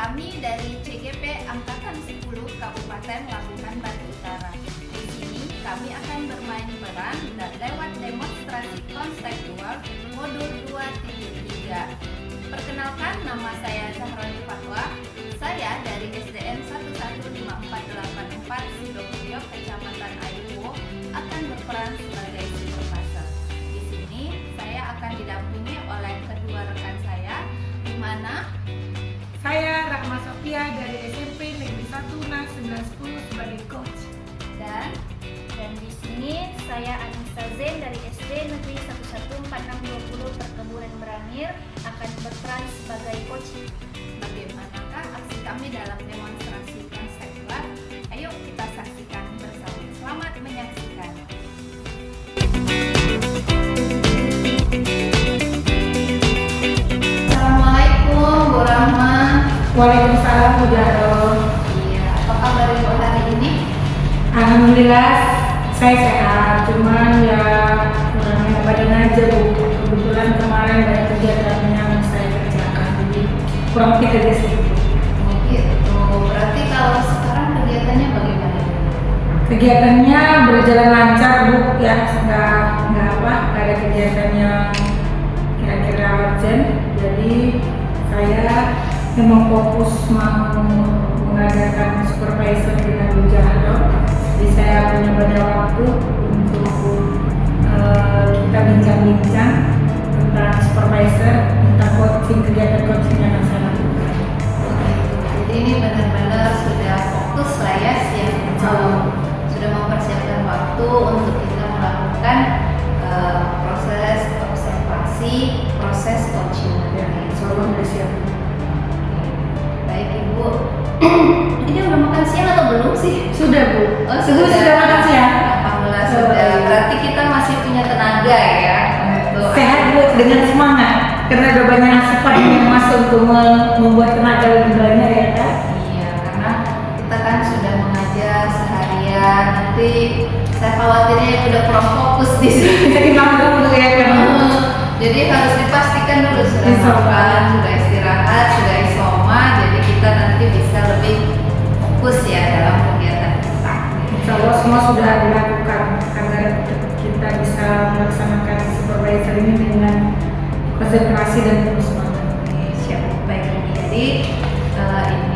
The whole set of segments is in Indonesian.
Kami dari CGP Angkatan 10 Kabupaten Labuhan Batu Utara. Di sini kami akan bermain peran dan lewat demonstrasi konseptual modul 2.3. Perkenalkan, nama saya Zahrani Fatwa. Saya dari SDN 11548 Sidomuyo, Kecamatan Aiwo, akan berperan sebagai supervisor. Di sini saya akan didampingi oleh kedua rekan saya, di mana saya Rahma Sofia dari SMP Negeri 1 NAS 910 sebagai coach. Dan di sini saya Anissa Zain dari SD Negeri 114620 Perkebunan Berangir akan berperan sebagai coach. bagaimanakah aksi kami dalam demonstrasi konseptual? Ayo kita saksikan bersama. Selamat menyaksikan. Assalamualaikum Bu Rahma. Waalaikumsalam Bu Jaro. Iya, apa kabar Ibu hari ini? Alhamdulillah saya sehat, cuman ya kurang enak badan aja Bu. Kebetulan kemarin ada kegiatan yang saya kerjakan, jadi kurang fit aja sih. Oh gitu. Berarti kalau sekarang kegiatannya bagaimana? Kegiatannya berjalan lancar Bu, ya nggak ada kegiatan yang kira-kira urgent. Jadi saya memang fokus mau mengadakan supervisor dengan Bu Jahro. Jadi saya punya banyak waktu untuk kita bincang-bincang tentang supervisor, tentang coaching, kegiatan coaching yang saya lakukan. Jadi ini benar-benar sudah fokus lah ya sudah mempersiapkan waktu untuk kita melakukan proses observasi, proses coaching. Ya, selalu udah siap. Baik Ibu, ini udah makan siang atau belum sih? Sudah Bu. Oh, Sudah makan siang. Alhamdulillah Oh, sudah. iya. Berarti kita masih punya tenaga ya untuk Sehat Bu, dengan semangat karena ada banyak asupan yang masuk untuk membuat tenaga lebih banyak ya kan. Iya, karena kita kan sudah mengajar seharian. Nanti saya khawatirnya udah kurang fokus di sini. Jadi makan dulu ya kan. Jadi harus dipastikan dulu sudah Insya Allah. makan, sudah istirahat, sudah isoma. Jadi kita nanti bisa lebih fokus ya dalam kegiatan kita. Insya Allah semua sudah dilakukan agar kita bisa melaksanakan supervisor ini dengan konsentrasi dan terus semangat. Siap, baik ini. Jadi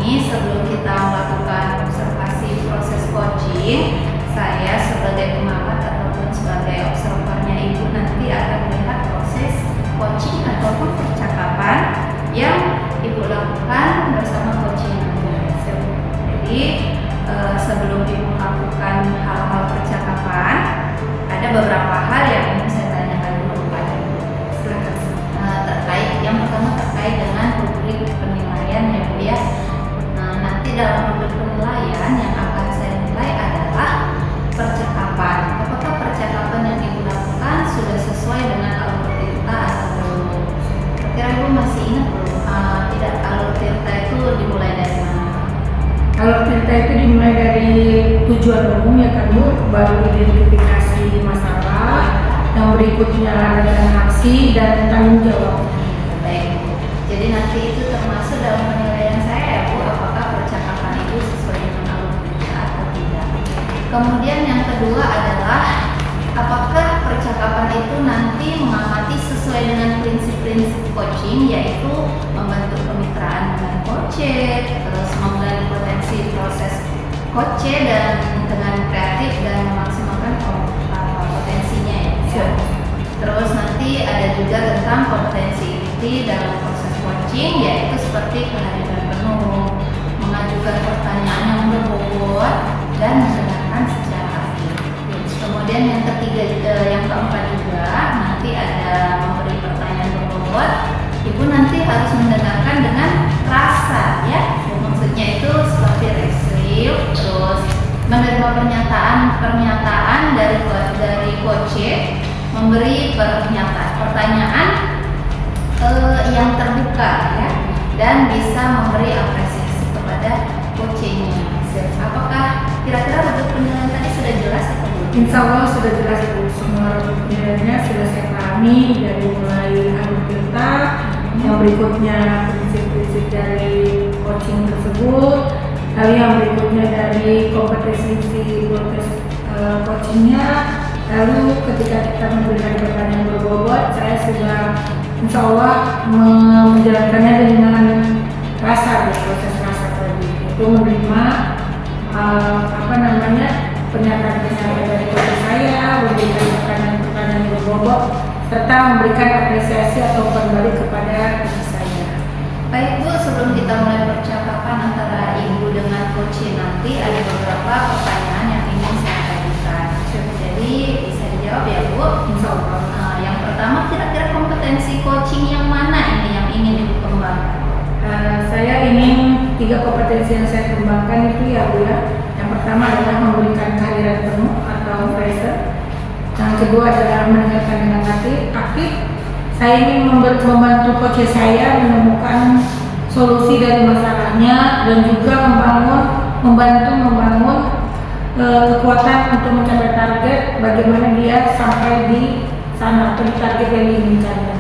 ini sebelum kita melakukan observasi proses coaching, saya sebagai pengamat ataupun sebagai observernya Ibu nanti akan melihat proses coaching ataupun percakapan yang Ibu lakukan bersama coaching. Jadi sebelum Ibu melakukan hal-hal percakapan, ada beberapa hal yang ingin saya tanyakan dulu kepada Ibu. Silakan. Yang pertama terkait dengan rubrik penilaian ya Bu ya. Nah, nanti dalam rubrik penilaian yang akan saya nilai adalah percakapan. Apakah percakapan yang Ibu lakukan sudah sesuai dengan alur tirta atau belum? Kira Ibu masih ingat belum? Tidak, alur tirta itu dimulai dari mana? Kalau cerita itu dimulai dari tujuan umum ya kan Bu, baru identifikasi masalah, yang berikutnya adalah aksi dan tanggung jawab. Baik, jadi nanti itu termasuk dalam penilaian saya ya Bu, apakah percakapan itu sesuai dengan alur tirta atau tidak. Kemudian yang kedua adalah apakah percakapan itu nanti mengamati sesuai dengan prinsip-prinsip coaching, yaitu membentuk kemitraan dengan coach, terus menggali potensi proses coach dan dengan kreatif dan memaksimalkan potensinya ya. Terus nanti ada juga tentang kompetensi inti dalam proses coaching, yaitu seperti kehadiran penuh, mengajukan pertanyaan yang berbobot dan mendengarkan secara aktif. Kemudian yang ketiga, yang keempat juga nanti ada memberi pertanyaan berbobot. Ibu nanti harus mendengarkan dengan rasa ya. Maksudnya itu seperti resip, terus menerima pernyataan dari coach, memberi pertanyaan yang terbuka ya, dan bisa memberi apresiasi kepada coachnya. Apakah kira-kira bentuk penilaian tadi sudah jelas atau belum? Insya Allah sudah jelas Bu, semua penilaiannya sudah saya pahami dari mulai alur tirta, yang berikutnya prinsip-prinsip dari coaching tersebut. Lalu yang berikutnya dari kompetensi proses coachingnya. Lalu ketika kita memberikan pertanyaan berbobot, saya sudah insya Allah menjalankannya dengan rasa, proses rasa tadi, itu menerima pernyataan-pernyataan dari coach saya, memberikan pertanyaan-pertanyaan berbobot, serta memberikan apresiasi atau kembali kepada coach saya. Baik Bu, sebelum kita mulai percakapan antara Ibu dengan coach nanti, ada beberapa pertanyaan yang ingin saya ajukan. Jadi bisa dijawab ya Bu? Insya Allah. Nah, yang pertama, kira-kira kompetensi coaching yang mana ini yang ingin Ibu kembangkan? Saya ingin 3 kompetensi yang saya kembangkan itu ya Bu ya. Yang pertama adalah memberikan kehadiran penuh atau present. Yang kedua adalah mendengarkan dengan aktif. Saya ingin membantu coach saya menemukan solusi dari masalahnya dan juga membantu membangun kekuatan untuk mencapai target, bagaimana dia sampai di sana atau di target yang diinginkannya.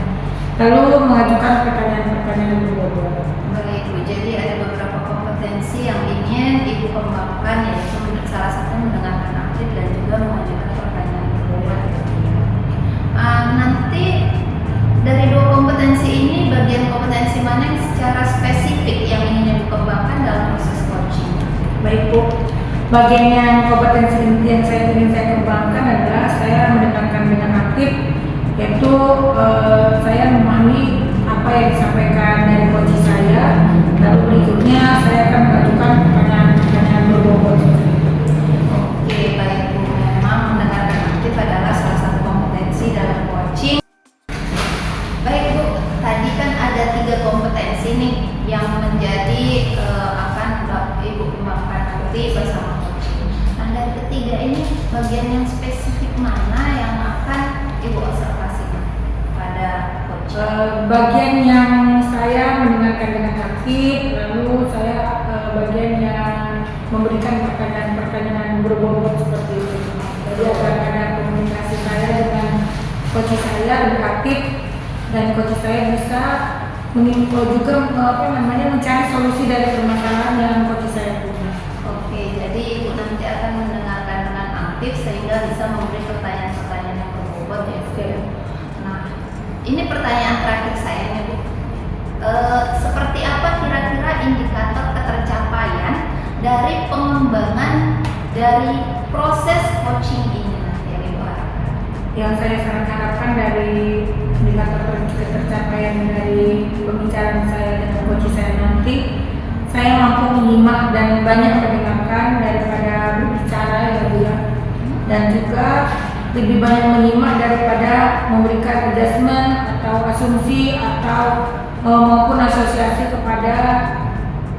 Lalu mengajukan pertanyaan-pertanyaan berbobot. Baik Bu, jadi ada beberapa kompetensi yang ingin Ibu kembangkan, yaitu salah satu mendengarkan aktif dan juga mengajukan pertanyaan berbobot. Nanti dari 2 kompetensi ini, bagian kompetensi mana yang secara spesifik yang ingin Ibu kembangkan dalam proses coaching? Baik Bu, bagian yang kompetensi yang saya ingin saya kembangkan adalah saya mendengarkan dengan aktif, yaitu saya memahami apa yang disampaikan dari coach saya. Lalu berikutnya saya akan mengajukan pertanyaan-pertanyaan berbobot. Oke, baik Bu, memang mendengarkan aktif adalah salah satu kompetensi dalam coaching. Baik Bu, tadi kan ada 3 kompetensi nih yang menjadi akan Ibu kembangkan nanti bersama coaching. Nah, dari ketiga ini bagian yang spesifik mana yang akan Ibu observasi pada coaching? Bagian yang saya mendengarkan dengan aktif, lalu saya bagian yang memberikan pertanyaan-pertanyaan berbobot seperti itu. Jadi akan ada komunikasi saya dengan coach saya lebih aktif, dan coach saya bisa juga mencari solusi dari permasalahan yang coach saya punya. Oke, jadi Ibu nanti akan mendengarkan dengan aktif sehingga bisa memberi pertanyaan-pertanyaan yang berbobot ya. Oke. Nah, ini pertanyaan terakhir saya nih Bu. Seperti apa kira-kira indikator ketercapaian dari pengembangan dari proses coaching ini nanti yang Ibu harapkan? Yang saya sangat harapkan dari indikator ketercapaian dari pembicaraan saya dengan coach saya nanti, saya mampu menyimak dan banyak mendengarkan daripada berbicara ya Bu ya, dan juga lebih banyak menyimak daripada memberikan adjustment atau asumsi atau maupun asosiasi kepada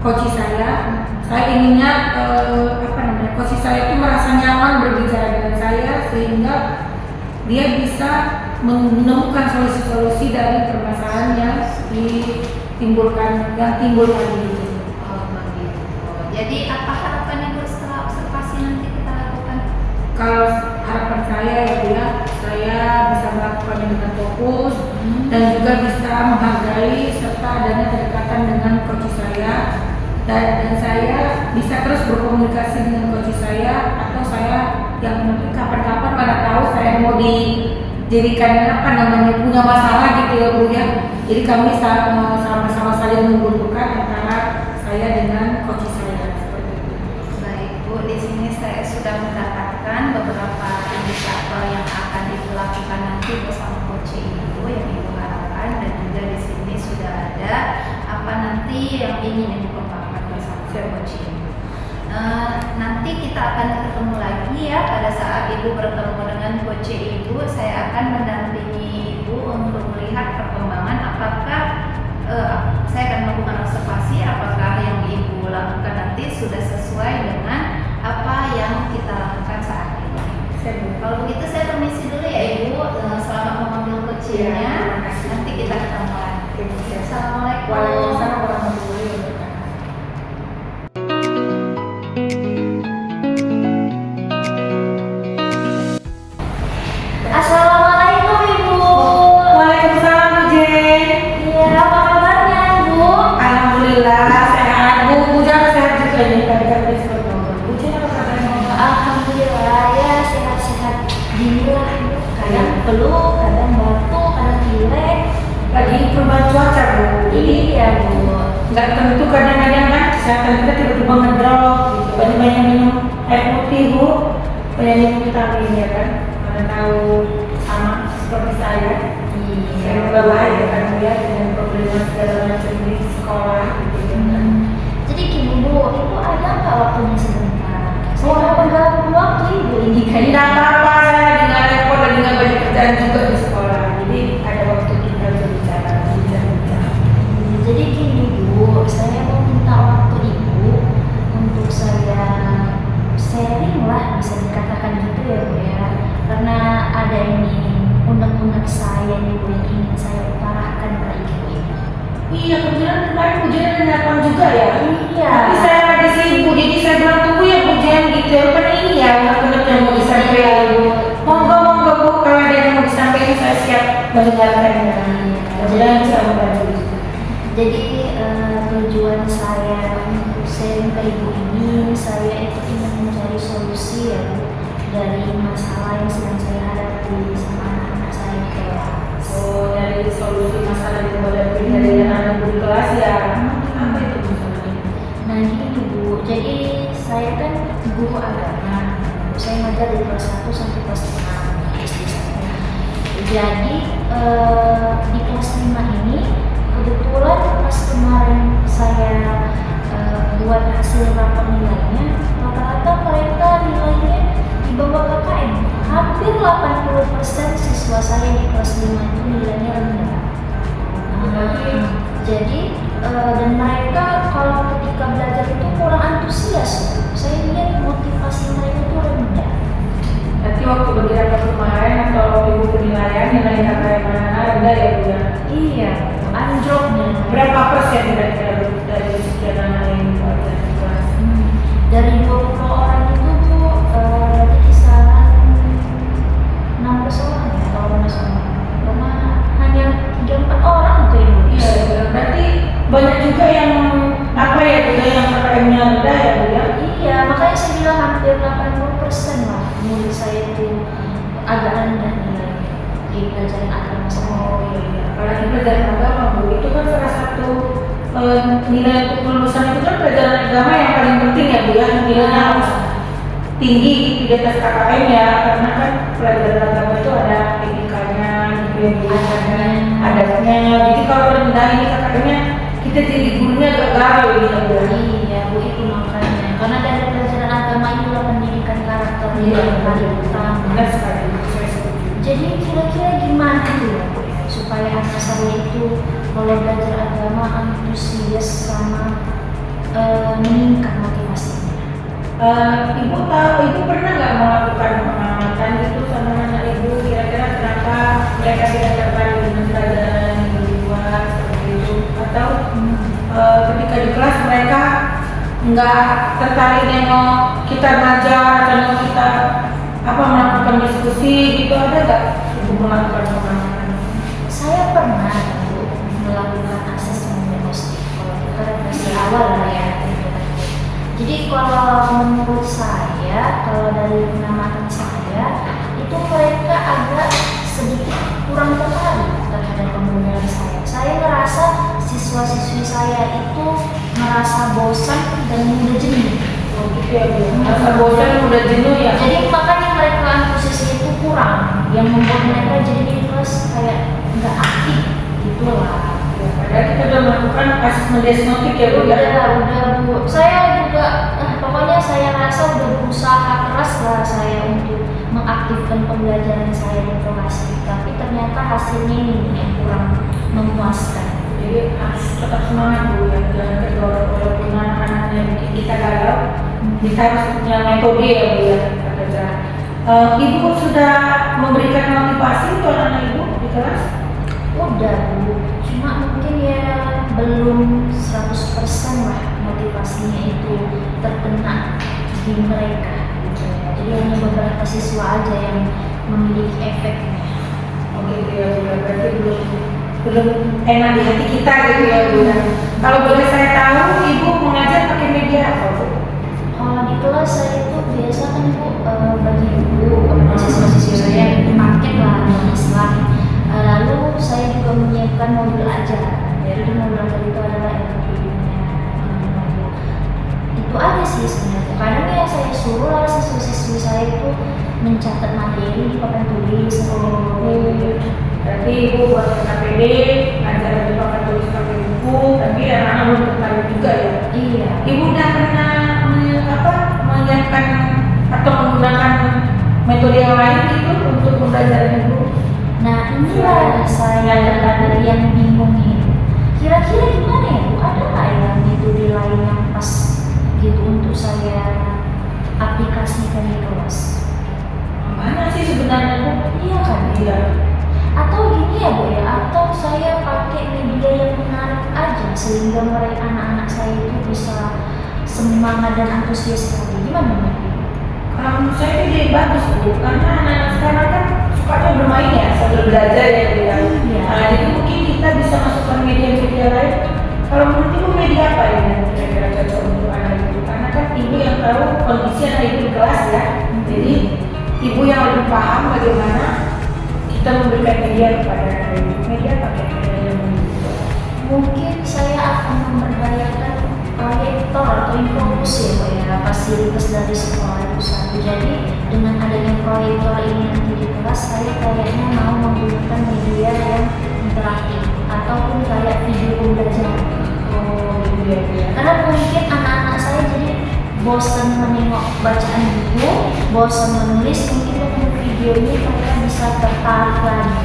coach saya. Saya inginnya coach saya itu merasa nyaman berbicara dengan saya sehingga dia bisa menemukan solusi-solusi dari permasalahan yang timbul tadi. Oh, begitu. Jadi apa harapan Ibu setelah observasi nanti kita lakukan? Kalau harapan saya ya Bu ya, saya bisa melakukannya dengan fokus dan juga bisa menghargai serta adanya kedekatan dengan coach saya, dan saya bisa terus berkomunikasi dengan coach saya, atau saya yang mungkin kapan-kapan mana tahu saya mau dijadikan punya masalah gitu ya Bu ya. Jadi kami sama-sama saling menguntungkan antara saya dengan coach saya seperti itu. Baik Bu, di sini saya sudah mendapatkan beberapa indikator yang akan dilakukan nanti bersama coach Ibu yang Ibu harapkan, dan juga di sini sudah ada apa nanti yang ingin Ibu kembangkan bersama coach Ibu. Nanti kita akan ketemu lagi ya pada saat Ibu bertemu dengan coach Ibu. Saya akan mendampingi Ibu untuk melihat perkembangan apakah saya akan melakukan observasi apakah yang Ibu lakukan nanti sudah sesuai dengan apa yang kita lakukan saat ini. Kalau begitu saya permisi dulu ya Ibu, selamat mengambil coachingnya. Nanti kita ketemu lagi. Assalamualaikum. Waalaikumsalam warahmatullahi wabarakatuh. Assalamualaikum Ibu. Waalaikumsalam Bu Jen. Iya, apa kabarnya Ibu? Alhamdulillah nggak tentu, kadang-kadang kan kesehatan kita tiba-tiba ngedrop gitu. Banyak-banyak minum air putih Bu, banyak minum vitamin ya kan, mana tahu sama seperti saya yang berbahaya kan ya, dengan problema segala macam di sekolah gitu kan. Jadi gini Bu, Ibu ada nggak waktunya sebentar? Saya mau mengganggu waktu Ibu ini Jadi nggak apa-apa, saya lagi nggak repot, lagi nggak banyak kerjaan juga di sekolah, jadi ada waktu kita berbicara. Jadi gini Bu, saya mau minta waktu Ibu untuk saya sharing lah, bisa dikatakan gitu ya Bu ya. Karena ada ini unek-unek saya nih Bu yang ingin saya utarakan ke Ibu. Iya, kebetulan kemarin Bu Jen ada datang juga ya. Iya. Tapi saya lagi sibuk, jadi saya bilang tunggu ya Bu Jen gitu. Ya kan ini ya, unek-unek yang mau disampaikan. Monggo Bu, kalau ada yang mau disampaikan saya siap mendengarkannya. Kemudian bisa membantu. Jadi tujuan saya untuk sharing ke Ibu ini, saya itu ingin mencari solusi ya Bu, dari masalah yang sedang saya hadapi sama anak-anak saya di kelas. Oh, dari solusi masalah yang ada dari anak-anak di kelas ya. Apa itu misalnya? Nah gini Bu, jadi saya kan guru agama, saya ngajar dari kelas 1 sampai kelas 6 SD saya. Jadi di kelas 5 ini kebetulan pas kemarin saya buat hasil rapat nilainya, rata-rata mereka nilainya di bawah KKM. Hampir 80% siswa saya di kelas 5 itu nilainya rendah. Jadi dan mereka kalau ketika belajar itu kurang antusias. Saya lihat motivasi mereka itu rendah. Nanti waktu bagi rapat kemarin atau Ibu penilaian nilai KKM anak-anak rendah ya Bu ya? Iya, anjloknya. Berapa persen kira-kira dari sekian anak yang dibuatkan di kelas? Dari 20 orang itu Bu, berarti kisaran 16 orang ya, kalau nggak salah. Karena hanya 3-4 orang tuh Ibu. Iya, berarti banyak juga yang apa ya juga yang KKM-nya rendah ya Bu ya? Iya, makanya saya bilang hampir 80% lah murid saya itu agak rendah nilainya di pelajaran agama saya. Oh iya, apalagi pelajaran agama Bu, itu kan salah satu nilai untuk kelulusan itu kan pelajaran agama yang paling penting ya Bu ya, nilainya harus tinggi di atas KKM ya, karena kan pelajaran agama itu ada etikanya, adatnya, jadi kalau rendah ini KKM-nya kita jadi gurunya agak galau gitu Bu. Iya Bu, itu makanya karena dari pelajaran agama itulah pendidikan karakter yang paling utama. Benar sekali, saya setuju. Jadi kira-kira gimana tuh ya Bu ya, supaya anak saya itu kalau belajar agama antusias sama meningkat motivasinya? Ibu tahu, Ibu pernah nggak melakukan pengamatan gitu sama anak Ibu, kira-kira kenapa mereka tidak tertarik dengan pelajaran yang di luar seperti itu, atau ketika di kelas mereka nggak tertarik nengok kita ngajar atau kita melakukan diskusi gitu, ada nggak Ibu melakukan pengamatan? Saya pernah Bu melakukan asesmen diagnostik kalau kita referensi awal lah ya. Jadi kalau menurut saya, kalau dari pengamatan saya itu mereka agak sedikit kurang tertarik terhadap pembelajaran saya. Saya ngerasa siswa-siswi saya itu merasa bosan dan mudah jenuh. Oh gitu ya Bu, merasa bosan udah jenuh ya? Jadi makanya mereka antusiasnya itu kurang, yang membuat mereka jadi di kelas kayak nggak aktif gitulah. Padahal kita sudah melakukan asesmen diagnostik ya Bu ya? Udah Bu. Saya juga, pokoknya saya rasa udah berusaha keras lah saya untuk mengaktifkan pembelajaran saya di kelas. Tapi ternyata hasilnya ini yang kurang memuaskan. Jadi tetap semangat Bu ya, jangan kendor walaupun anak-anaknya bikin kita galau, kita harus punya metode ya Bu ya. Ibu sudah memberikan motivasi untuk anak Ibu di kelas? Udah Bu, cuma mungkin ya belum 100% lah motivasinya itu terkena di mereka gitu ya. Jadi hanya beberapa siswa aja yang memiliki efeknya. Oke gitu ya Bu, berarti belum enak di hati kita gitu ya Bu. Kalau boleh saya tahu Ibu mengajar pakai media apa Bu? Kalau di kelas saya itu biasa kan Bu bagi ibu kepada siswa-siswi saya yang paket lah dalam Islam. Lalu saya juga menyiapkan modul ajar. Jadi modul ajar itu adalah LKPD sih sebenarnya. Kadang ya saya suruh lah siswa-siswi saya itu mencatat materi di papan tulis. Berarti ibu buat KPD, ngajar di papan tulis pakai buku, tapi anak-anak belum tertarik juga ya. Iya. Ibu udah pernah menyiapkan atau menggunakan metode yang lain gitu untuk pembelajaran ibu? Nah inilah saya yang bingung ini. Kira-kira gimana ya Bu? Ada nggak yang metode lain yang pas gitu untuk saya aplikasikan di kelas? Mana sih sebenarnya Bu? Iya kan? Iya. Atau gini ya Bu ya? Atau saya pakai media yang menarik aja sehingga mereka anak-anak saya itu bisa semangat dan antusias lagi. Gimana Bu? Kalau menurut saya ini bagus Bu, karena anak-anak sekarang kan sukanya bermain ya sambil belajar ya Bu ya. Iya. Nah, jadi mungkin kita bisa masukkan media-media lain. Kalau menurut ibu media apa ini yang kira-kira cocok untuk anak ibu? Karena kan ibu yang tahu kondisi anak ibu di kelas ya. Jadi ibu yang lebih paham bagaimana kita memberikan media kepada anak ibu. Media apa kira-kira yang menurut? Mungkin saya akan memberdayakan proyektor atau infobus ya Bu ya, fasilitas dari sekolah itu satu. Jadi dengan adanya proyektor ini nanti di kelas, saya kayaknya mau menggunakan media yang interaktif ataupun kayak video pembelajaran. Oh iya. Karena mungkin anak-anak saya jadi bosan menengok bacaan buku, bosan menulis, mungkin dengan video ini mereka bisa tertarik lagi.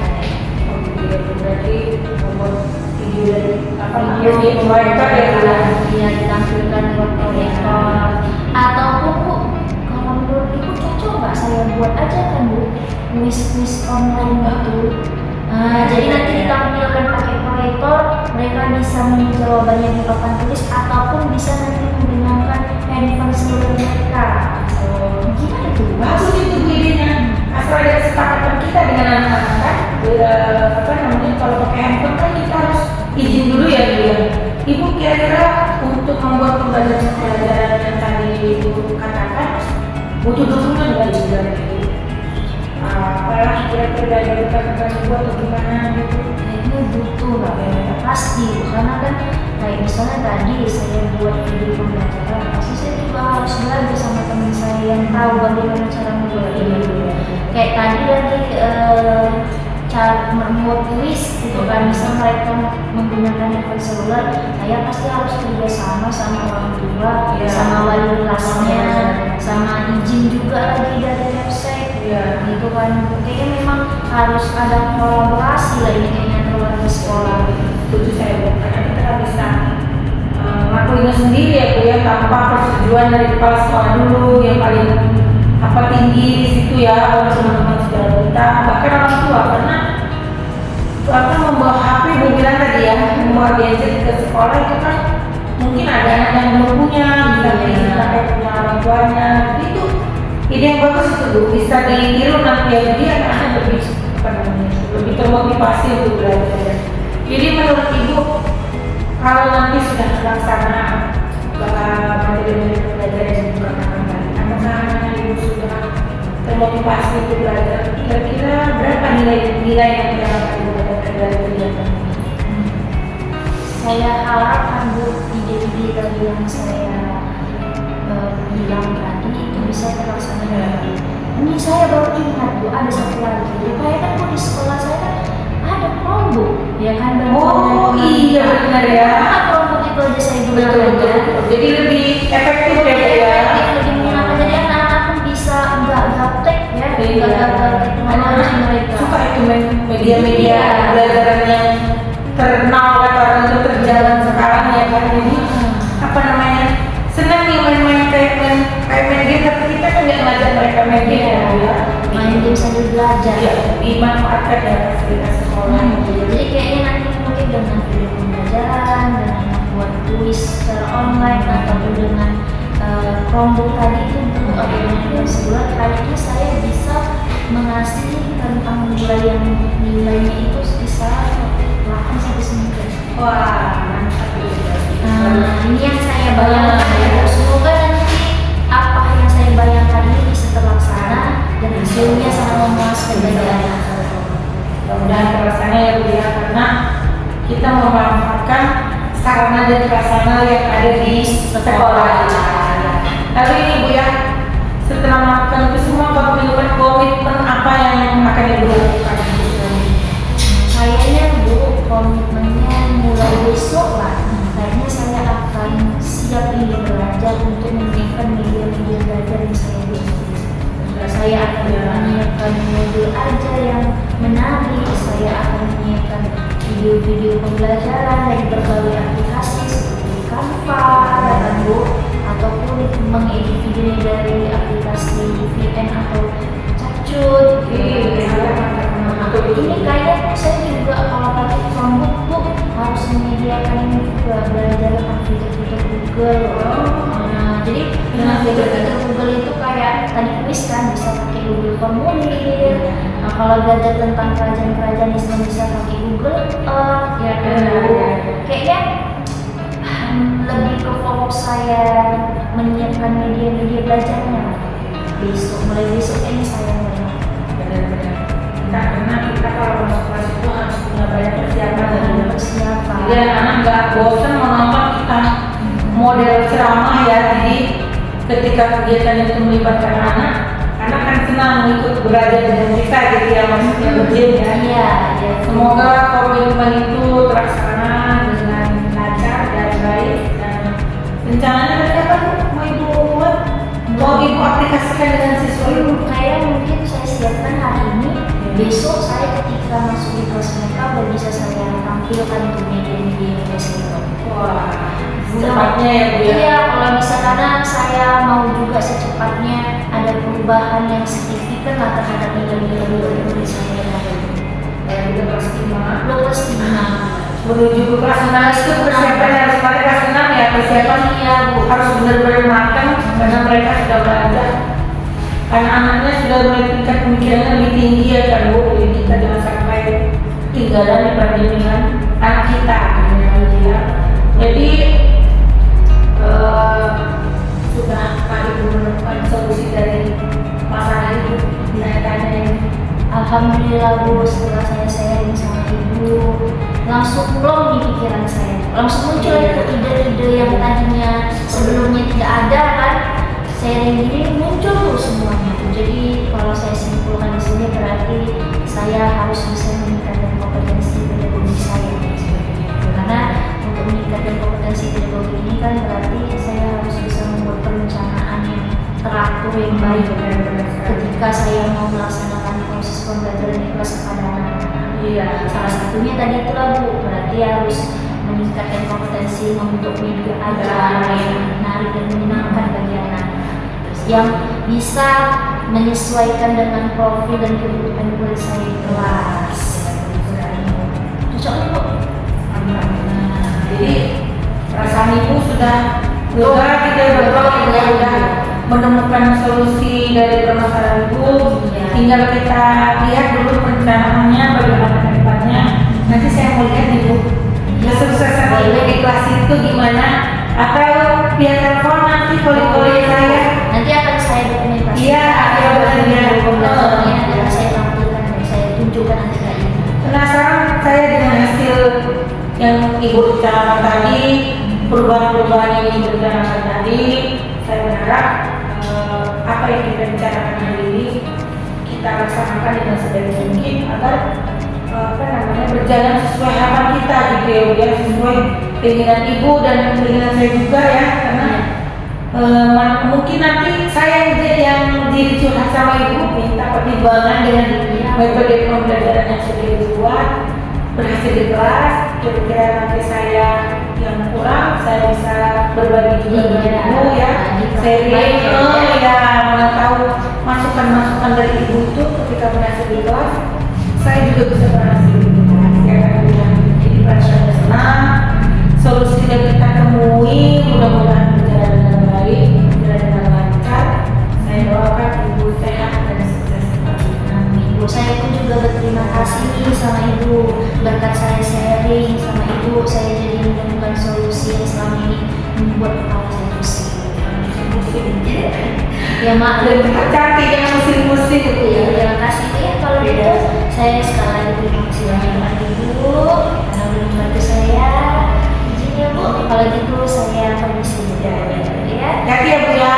Oh iya, berarti membuat video dari Video proyektor ya Bu ya. Iya, ditampilkan lewat proyektor. Ataupun Bu, kalau menurut Ibu cocok nggak saya buat aja kan Bu, kuis-kuis online gitu. Jadi nanti ditampilkan pakai proyektor, mereka bisa menjawab jawabannya di papan tulis ataupun bisa nanti menggunakan handphone seluler mereka. Gimana tuh? Bagus itu Bu idenya. Asal ada kesepakatan kita dengan anak-anak kan. Apa namanya, kalau pakai handphone kan kita harus izin dulu ya Bu ya. Ibu kira-kira untuk membuat pembelajaran yang tadi Ibu katakan butuh dukungan nggak juga? Apalah kira-kira dari kita buat atau gimana gitu? Kayaknya butuh lah ya, pasti karena kan kayak misalnya tadi saya buat video pembelajaran, pasti saya juga harus belajar sama teman saya yang tahu bagaimana cara membuat video. Kayak tadi cara membuat kuis itu kan, misal mereka menggunakan handphone seluler, saya pasti harus kerjasama sama orang tua, sama wali kelasnya, sama izin juga lagi dari website. Gitu kan, kayaknya memang harus ada kolaborasi lah ini kayaknya antara di sekolah. Setuju saya Bu, karena kita nggak bisa ngelakuinnya sendiri ya Bu ya, tanpa persetujuan dari kepala sekolah dulu yang paling tinggi di situ ya, baru teman-teman sudah kita, bahkan orang tua, karena membawa HP Bu bilang tadi ya, membawa gadget ke sekolah itu kan mungkin ada anak yang belum punya, bisa pakai punya orang tuanya, itu ide yang bagus itu Bu, bisa ditiru nanti ya, jadi anak-anak lebih termotivasi untuk belajar. Jadi menurut Ibu, kalau nanti sudah terlaksana materi pembelajaran yang digunakan tadi, apakah Ibu sudah termotivasi untuk belajar? Kira-kira berapa nilai yang akan Ibu dapatkan dari kegiatan? Saya harapkan Bu, ide-ide tadi yang saya bilang tadi itu bisa terlaksana dengan baik. Ini saya baru ingat Bu, ada satu lagi. Rupanya kan Bu di sekolah saya kan ada Chromebook, ya kan? Oh iya benar ya. Chromebook itu aja saya gunakan. Betul. Jadi lebih efektif ya Bu ya. Lebih menggunakan, jadi anak-anak pun bisa nggak gaptek ya, nggak gaptek teknologi mereka. Suka itu media-media pembelajaran yang terkenal karena itu terjalan sekarang ya kan. Jadi apa namanya, senang nih main-main kayak main game, tapi kita kan nggak ngajak mereka main game ya. Main game sambil belajar. Ya, dimanfaatkan ya fasilitas sekolah. Jadi kayaknya nanti mungkin dengan video pembelajaran, dengan membuat kuis secara online ataupun dengan Chromebook tadi itu atau dengan sebuah, kayaknya saya bisa mengasih tentang nilainya itu bisa 8 sampai 9. Wah, mantap Ini yang saya bayangkan. Semoga nanti apa yang saya bayangkan ini bisa terlaksana dan hasilnya sangat memuaskan bagi anak. Mudah-mudahan terlaksana ya Bu ya, karena kita memanfaatkan sarana dan prasarana yang ada di sekolah. Lalu ini Bu ya, setelah melakukan itu semua komitmen apa yang akan Ibu lakukan? Kayaknya Bu, komitmennya mulai besok lah. Kayaknya saya akan siap ini belajar untuk menyiapkan media-media belajar yang saya buat. Saya akan menyiapkan modul ajar yang menarik. Saya akan menyiapkan video-video pembelajaran dari berbagai aplikasi seperti Canva, ya kan Bu, ataupun mengedit videonya dari aplikasi VN atau Capcut. Ini kayaknya saya juga kalau pakai Chromebook Bu harus menyediakan ini juga belajar tentang fitur-fitur Google. Jadi dengan fitur-fitur Google itu kayak tadi kuis kan bisa pakai Google Formulir. Nah, kalau belajar tentang kerajaan-kerajaan Islam bisa pakai Google Earth, ya kan Bu. Kayaknya lebih ke fokus saya menyiapkan media-media belajarnya. Mulai besok ini saya mulai. Benar-benar. Karena kita kalau masuk kelas itu harus punya banyak persiapan dan Persiapan. jadi anak-anak nggak bosan menonton kita model ceramah ya. Jadi ketika kegiatan itu melibatkan anak kan senang ikut belajar dengan kita gitu ya, maksudnya berjin ya. Iya. Semoga komitmen itu terlaksana dengan lancar dan baik, dan rencananya nanti apa Bu? Mau Ibu buat? Mau Ibu aplikasikan dengan siswa Ibu? Kayak mungkin saya siapkan hari ini. Besok saya ketika masuk di kelas mereka udah bisa saya tampilkan untuk media-media saya. Wah, secepatnya ya Bu ya? Iya, kalau bisa karena saya mau juga secepatnya ada perubahan yang signifikan lah terhadap nilai-nilai saya Ya, kita kelas 5 belum pasti menuju ke kelas 6 itu persiapan harus pada kelas 6 ya, persiapan Iya Bu. harus benar-benar matang karena mereka sudah belajar. Anak-anaknya sudah mulai tingkat pemikirannya lebih tinggi ya kan Bu, jadi kita jangan sampai ketinggalan dibanding dengan anak kita ya. Jadi sudah kali menemukan solusi dari masalah itu tanya ini. Alhamdulillah Bu, setelah saya sharing sama Ibu langsung plong di pikiran saya, langsung muncul itu ide-ide yang tadinya sebelumnya tidak ada kan, sharing ini muncul tuh semuanya. Jadi kalau saya simpulkan di sini berarti saya harus bisa meningkatkan kompetensi pedagogi saya karena untuk meningkatkan kompetensi pedagogi ini kan berarti saya harus bisa membuat perencanaan yang teratur yang baik ketika saya mau melaksanakan proses pembelajaran di kelas kepada anak-anak. Iya. Salah satunya tadi itulah Bu, berarti harus meningkatkan kompetensi membentuk media ajar yang menarik dan menyenangkan bagi anak yang bisa menyesuaikan dengan profil dan kebutuhan murid saya di kelas. Cocok nih Bu. Jadi perasaan Ibu sudah kita sudah menemukan solusi dari permasalahan Ibu. Iya. Tinggal kita lihat dulu perencanaannya bagaimana ke depannya. Nanti saya mau lihat Ibu kesuksesan Ibu di kelas itu gimana, atau biar telepon nanti koli-koli saya. Nanti akan saya dokumentasikan. Iya, benar. Pembelajarannya adalah saya tampilkan dan saya tunjukkan nanti ke Ibu. Penasaran saya dengan hasil yang Ibu bicarakan tadi, perubahan-perubahan yang Ibu bicarakan tadi. Saya berharap apa yang kita bicarakan hari ini kita laksanakan dengan sebaik mungkin agar berjalan sesuai harapan kita gitu ya, sesuai keinginan Ibu dan keinginan saya juga ya, karena mungkin nanti saya yang jadi curhat sama Ibu minta pertimbangan dengan metode pembelajaran yang sudah dibuat berhasil di kelas, kira-kira nanti saya yang kurang saya bisa berbagi juga dengan Ibu ya, sharing ya, mana tahu masukan-masukan dari Ibu itu ketika berhasil di kelas saya juga bisa berhasil di kelas ya kan. Jadi perasaan senang, solusi yang kita temui mudah-mudahan berjalan dengan baik, berjalan dengan lancar. Saya doakan Ibu sehat dan sukses. Ibu, saya pun juga berterima kasih nih sama Ibu. Berkat saya sharing sama Ibu, saya jadi menemukan solusi yang selama ini membuat kepala saya pusing. Ya maklum. Cantik yang musik-musik itu Ya, ya. terima kasih ya kalau gitu. Saya sekali lagi terima kasih banyak Ibu karena udah membantu saya. Izin ya Bu, kalau gitu saya permisi ya. Jadi ya Bu ya.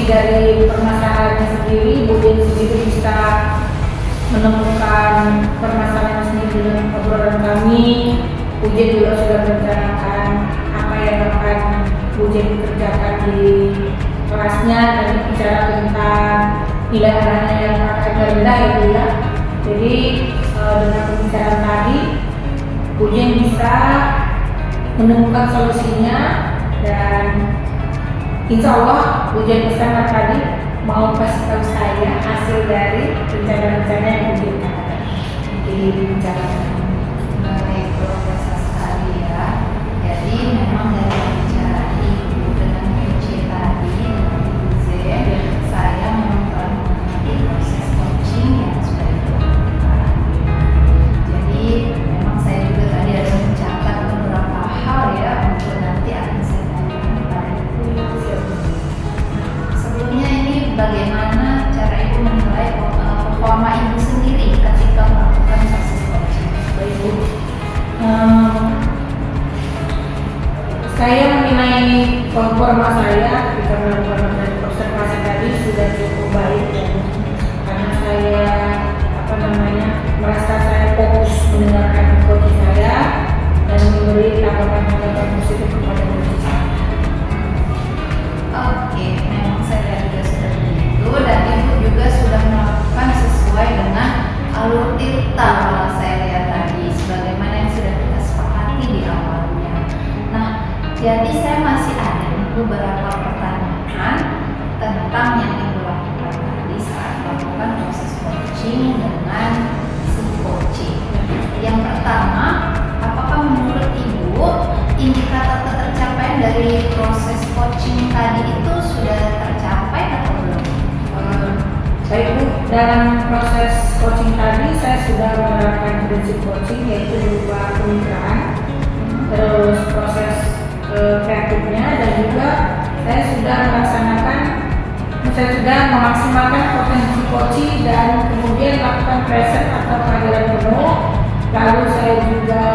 dari permasalahannya sendiri, Bu Jen sendiri bisa menemukan permasalahan sendiri dengan obrolan kami. Bu Jen juga sudah merencanakan apa yang akan Bu Jen kerjakan di kelasnya dan bicara tentang nilai anak yang akan rendah ya Bu ya. Jadi dengan pembicaraan tadi Bu Jen bisa menemukan solusinya dan insya Allah Bu Jen bersama tadi mau kasih tahu saya hasil dari rencana-rencana yang Bu Jen katakan dibicarakan. Baik, luar biasa sekali ya. Jadi memang dari pembicaraan Ibu dengan VC tadi dengan Ibu Z, saya memang telah mengerti proses coaching yang sudah dilakukan. Jadi memang saya juga tadi ada mencatat beberapa hal ya untuk nanti akan saya tanyakan kepada Ibu. Sebelumnya ini bagaimana cara Ibu menilai performa Ibu sendiri ketika melakukan proses coaching? Baik Bu, saya menilai performa saya ketika melakukan observasi tadi sudah cukup baik ya, karena saya merasa saya fokus mendengarkan coach saya dan memberi tanggapan-tanggapan positif kepada coach saya. Oke, memang saya lihat juga sudah begitu dan Ibu juga sudah melakukan sesuai dengan alur tilta kalau saya lihat tadi sebagaimana yang sudah kita sepakati di awalnya. Nah, jadi saya masih ada beberapa pertanyaan tentang yang Ibu lakukan tadi saat melakukan proses coaching dengan si coaching. Yang pertama, apakah menurut Ibu indikator ketercapaian dari proses coaching tadi itu sudah tercapai atau belum? Baik Bu, dalam proses coaching tadi saya sudah menerapkan prinsip coaching yaitu berupa kemitraan, terus proses kreatifnya dan juga saya sudah memaksimalkan potensi coaching dan kemudian melakukan present atau kehadiran penuh. Lalu saya juga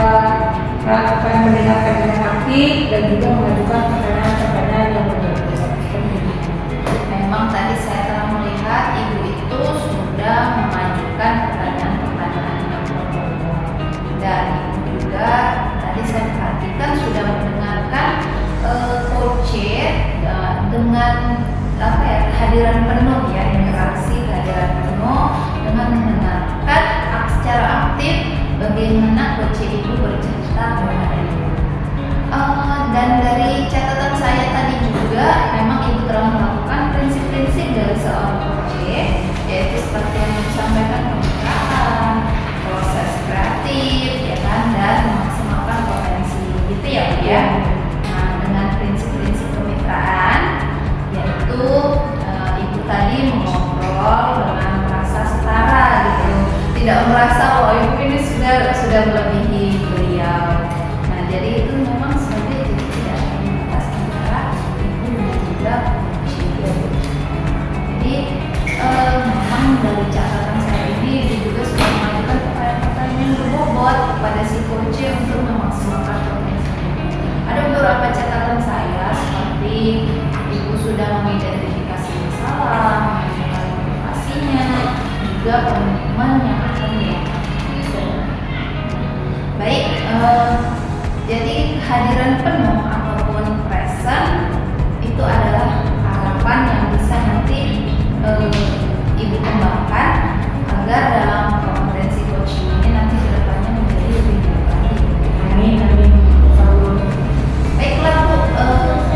melakukan mendengarkan dengan aktif dan juga mengajukan pertanyaan-pertanyaan yang berbeda. Memang tadi saya telah melihat Ibu itu sudah mengajukan pertanyaan-pertanyaan yang berbeda dan Ibu juga tadi saya perhatikan sudah mendengarkan coach dengan kehadiran penuh ya, interaksi kehadiran penuh dengan mendengarkan secara aktif bagaimana coach Ibu bercerita kepada Ibu. Dan dari catatan saya tadi juga memang Ibu telah melakukan prinsip-prinsip dari seorang coach, yaitu seperti yang disampaikan kemitraan, proses kreatif, ya kan, dan memaksimalkan potensi, gitu ya Bu ya. Nah, dengan prinsip-prinsip kemitraan, yaitu Ibu tadi mengobrol dengan merasa setara gitu, tidak merasa oh Ibu ini sudah melebihi beliau. Nah, jadi itu memang sebagai tidak batas antara Ibu dan juga coach. Jadi memang dari catatan saya ini juga sudah mengajukan pertanyaan berbobot kepada si coach untuk memaksimalkan potensi. Ada beberapa catatan saya seperti Ibu sudah mengidentifikasi masalah, menentukan motivasinya, juga komitmen yang akan dilakukan. Baik, jadi kehadiran penuh ataupun present itu adalah harapan yang bisa nanti Ibu kembangkan agar dalam kompetensi coaching ini nanti kedepannya menjadi lebih baik lagi. Amin, amin. Baiklah Bu,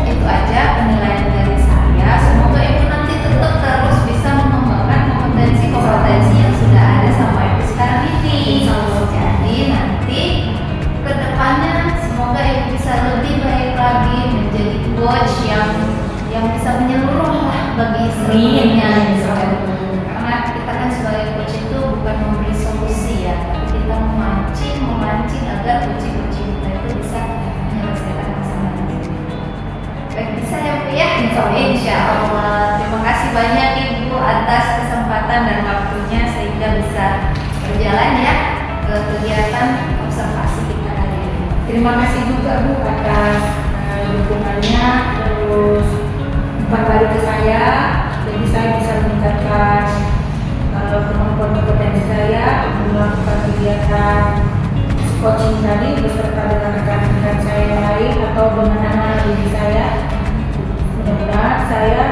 itu aja penilaian dari saya. Semoga Ibu nanti tetap terus bisa mengembangkan kompetensi yang sudah ada sampai Ibu sekarang ini. Jadi nanti kedepannya semoga Ibu bisa lebih baik lagi menjadi coach yang bisa menyeluruh lah bagi semuanya. Karena kita kan sebagai coach itu bukan memberi solusi ya, tapi kita memancing agar coaching kita itu bisa menyelesaikan masalah. Baik, bisa ya Bu ya? Insya Allah. Terima kasih banyak Ibu atas kesempatan dan waktunya sehingga bisa berjalan ya ke kegiatan observasi kita hari ini. Terima kasih juga Bu atas dukungannya, terus berbalik ke saya jadi saya bisa meningkatkan kemampuan kompetensi saya melakukan kegiatan coaching tadi beserta dengan rekan-rekan saya yang lain atau dengan anak diri saya. Mudah-mudahan saya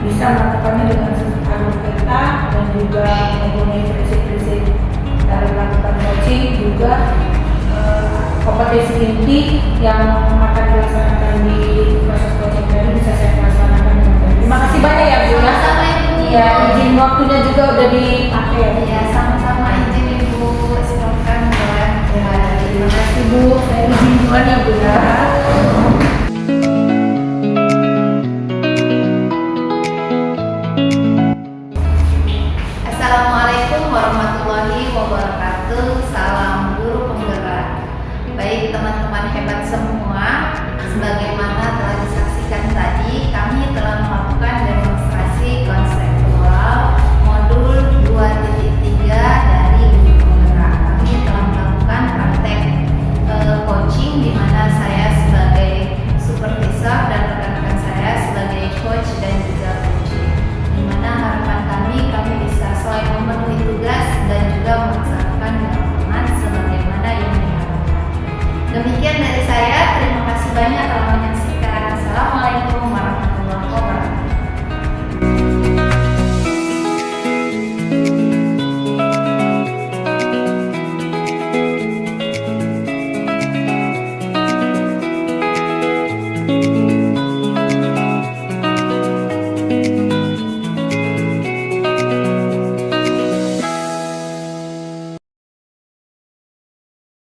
bisa melakukannya dengan alur peta dan juga mempunyai prinsip-prinsip dari melakukan coaching, juga kompetensi inti yang akan dilaksanakan di proses coaching tadi bisa saya laksanakan dengan baik. Terima kasih banyak ya Bu ya. Sama-sama Ibu. Iya, izin waktunya juga udah dipakai. Ya, sama-sama izin Ibu. Silakan Bulan. Ya, terima kasih Bu. Saya izin duluan ya Bu ya. Assalamualaikum warahmatullahi wabarakatuh. Salam guru penggerak. Baik teman-teman hebat semua, sebagaimana telah disaksikan tadi, kami telah melakukan